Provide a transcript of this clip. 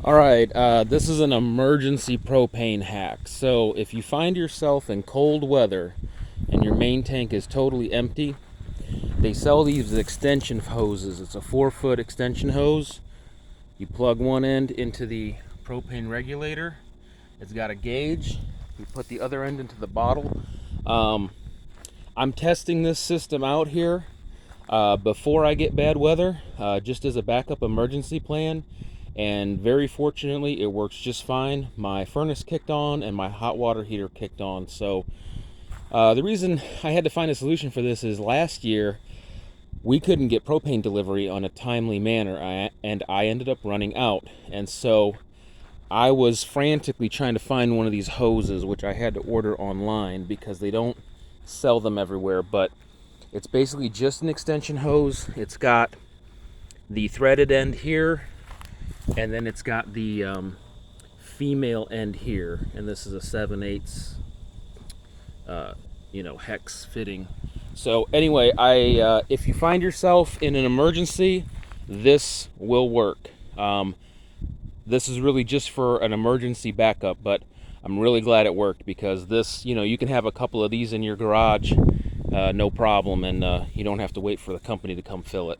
All right, this is an emergency propane hack. So if you find yourself in cold weather and your main tank is totally empty, they sell these extension hoses. It's a 4-foot extension hose. You plug one end into the propane regulator. It's got a gauge. You put the other end into the bottle. Um, I'm testing this system out here before I get bad weather, just as a backup emergency plan. And very fortunately, it works just fine. My furnace kicked on and my hot water heater kicked on. So the reason I had to find a solution for this is last year we couldn't get propane delivery on a timely manner, and I ended up running out. And so I was frantically trying to find one of these hoses, which I had to order online because they don't sell them everywhere. But it's basically just an extension hose. It's got the threaded end here, and then it's got the female end here, and this is a 7/8 hex fitting. So anyway, I if you find yourself in an emergency, this will work. This is really just for an emergency backup, but I'm really glad it worked because this, you can have a couple of these in your garage, no problem, and you don't have to wait for the company to come fill it.